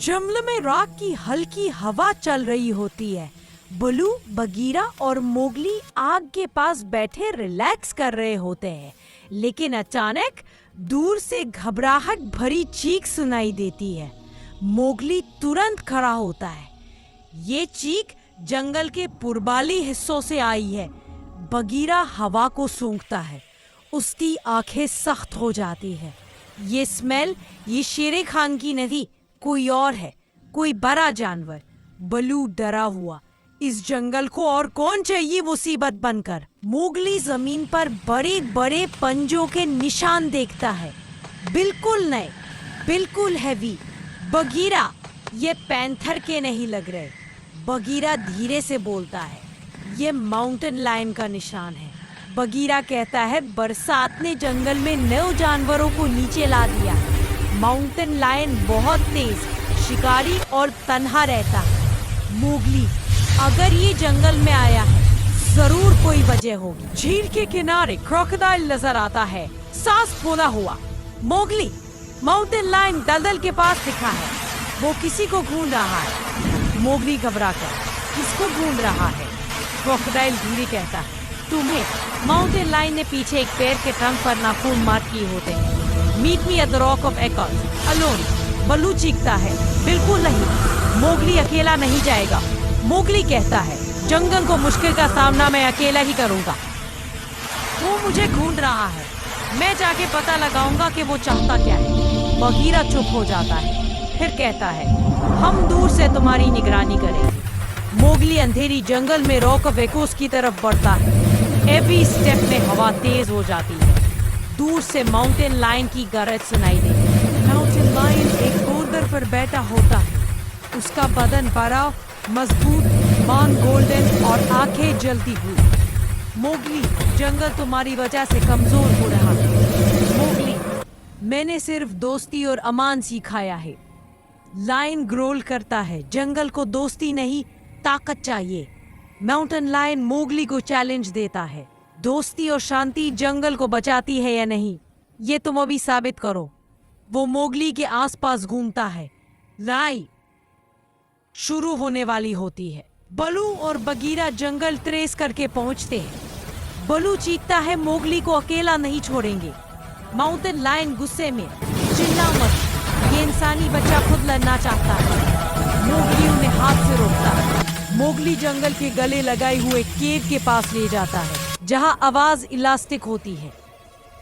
जंगल में रात की हल्की हवा चल रही होती है। बलू, बगीरा और मोगली आग के पास बैठे रिलैक्स कर रहे होते हैं, लेकिन अचानक दूर से घबराहट भरी चीख सुनाई देती है। मोगली तुरंत खड़ा होता है। ये चीख जंगल के पूर्वाली हिस्सों से आई है। बगीरा हवा को सूंघता है, उसकी आंखें सख्त हो जाती है। ये स्मेल ये शेरे खान की नहीं, कोई और है, कोई बड़ा जानवर। बलू डरा हुआ, इस जंगल को और कौन चाहिए मुसीबत बनकर। मोगली जमीन पर बड़े बड़े पंजों के निशान देखता है, बिल्कुल नए, बिल्कुल हैवी। बगीरा, ये पैंथर के नहीं लग रहे। बगीरा धीरे से बोलता है, ये माउंटेन लायन का निशान है। बगीरा कहता है, बरसात ने जंगल में नए जानवरों को नीचे ला दिया। माउंटेन लायन बहुत तेज, शिकारी और तन्हा रहता है। मोगली, अगर ये जंगल में आया है जरूर कोई वजह होगी। झील के किनारे क्रोकोडाइल नजर आता है, सांस फूला हुआ। मोगली, माउंटेन लायन दलदल के पास दिखा है, वो किसी को ढूंढ रहा है। मोगली घबराकर, किसको ढूंढ रहा है? क्रोकोडाइल धीरे कहता है, तुम्हें। माउंटेन लायन ने पीछे एक पेड़ के ट्रंक पर नाखून मार्क किए होते हैं। Meet me at the rock of echoes alone. Baloo चीखता है, बिल्कुल नहीं, मोगली अकेला नहीं जाएगा। मोगली कहता है, जंगल को मुश्किल का सामना मैं अकेला ही करूंगा। वो मुझे ढूंढ रहा है, मैं जाके पता लगाऊंगा कि वो चाहता क्या है। बगीरा चुप हो जाता है, फिर कहता है, हम दूर से तुम्हारी निगरानी करेंगे। मोगली अंधेरी जंगल में रॉक ऑफ एकोस की तरफ बढ़ता है। एवरी स्टेप में हवा तेज हो जाती है। दूर से माउंटेन लायन की गरज सुनाई देती है। माउंटेन लायन एक बोल्डर पर बैठा होता है, उसका बदन बड़ा, मजबूत, मान गोल्डन और आंखें जलती हुई। मोगली, जंगल तुम्हारी वजह से कमजोर हो रहा है। मोगली, मैंने सिर्फ दोस्ती और अमान सिखाया है। लायन ग्रोल करता है, जंगल को दोस्ती नहीं ताकत चाहिए। माउंटेन लायन मोगली को चैलेंज देता है, दोस्ती और शांति जंगल को बचाती है या नहीं, ये तुम अभी साबित करो। वो मोगली के आसपास घूमता है। लड़ाई शुरू होने वाली होती है। बलू और बगीरा जंगल ट्रेस करके पहुंचते हैं। बलू चीखता है, मोगली को अकेला नहीं छोड़ेंगे। माउंटेन लायन गुस्से में, चिल्ला मत, ये इंसानी बच्चा खुद लड़ना चाहता है। मोगली उन्हें हाथ से रोकता है। मोगली जंगल के गले लगाए हुए केव के पास ले जाता है, जहां आवाज इलास्टिक होती है।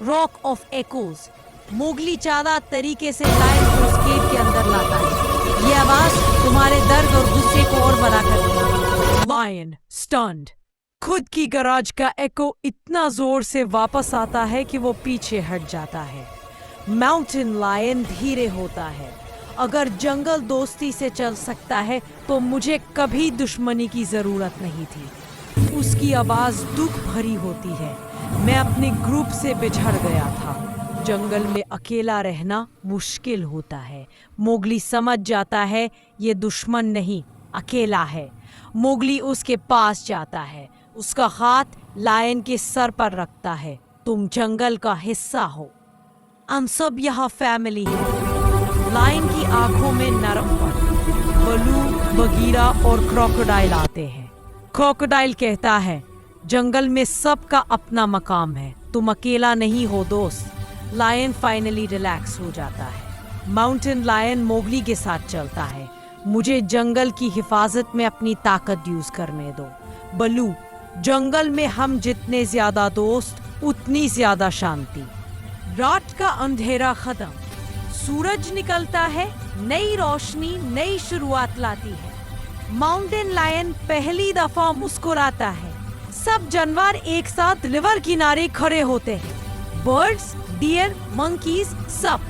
Rock of एकोस। मोगली चादा तरीके से लायन को उस केव के अंदर लाता है। ये आवाज तुम्हारे दर्द और गुस्से को और बड़ा कर देगी। Lion stunned. खुद की गराज का एको इतना जोर से वापस आता है कि वो पीछे हट जाता है। माउंटेन लायन धीरे होता है, अगर जंगल दोस्ती से चल सकता है तो मुझे कभी दुश्मनी की जरूरत नहीं थी। उसकी आवाज दुख भरी होती है। मैं अपने ग्रुप से बिछड़ गया था। जंगल में अकेला रहना मुश्किल होता है। मोगली समझ जाता है ये दुश्मन नहीं, अकेला है। मोगली उसके पास जाता है, उसका हाथ लायन के सर पर रखता है। तुम जंगल का हिस्सा हो, हम सब यहाँ फैमिली है। लायन की आंखों में नरमपन। बलू, बगीरा और क्रोकोडाइल आते हैं। क्रोकोडाइल कहता है, जंगल में सबका अपना मकाम है, तुम अकेला नहीं हो दोस्त। लायन फाइनली रिलैक्स हो जाता है। माउंटेन लायन मोगली के साथ चलता है। मुझे जंगल की हिफाजत में अपनी ताकत यूज करने दो। बलू, जंगल में हम जितने ज्यादा दोस्त उतनी ज्यादा शांति। रात का अंधेरा खत्म, सूरज निकलता है, नई रोशनी नई शुरुआत लाती है। माउंटेन लायन पहली दफा मुस्कुराता है। सब जानवर एक साथ रिवर किनारे खड़े होते हैं, बर्ड्स, डियर, मंकीज, सब।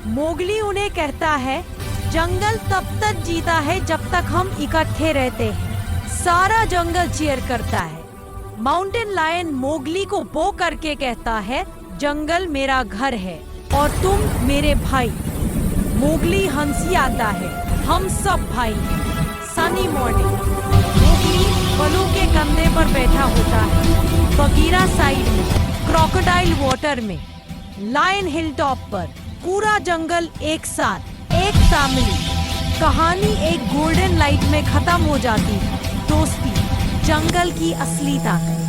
मोगली उन्हें कहता है, जंगल तब तक जीता है जब तक हम इकट्ठे रहते हैं। सारा जंगल चीयर करता है। माउंटेन लायन मोगली को बो करके कहता है, जंगल मेरा घर है और तुम मेरे भाई। मोगली हंसी आता है, हम सब भाई हैं। Sunny morning. मोगली बलू के कंधे पर बैठा होता है, बगीरा साइड में, क्रोकोडाइल वाटर में, लायन हिल टॉप पर। पूरा जंगल एक साथ, एक फैमिली। कहानी एक गोल्डन लाइट में खत्म हो जाती है। दोस्ती, जंगल की असली ताकत।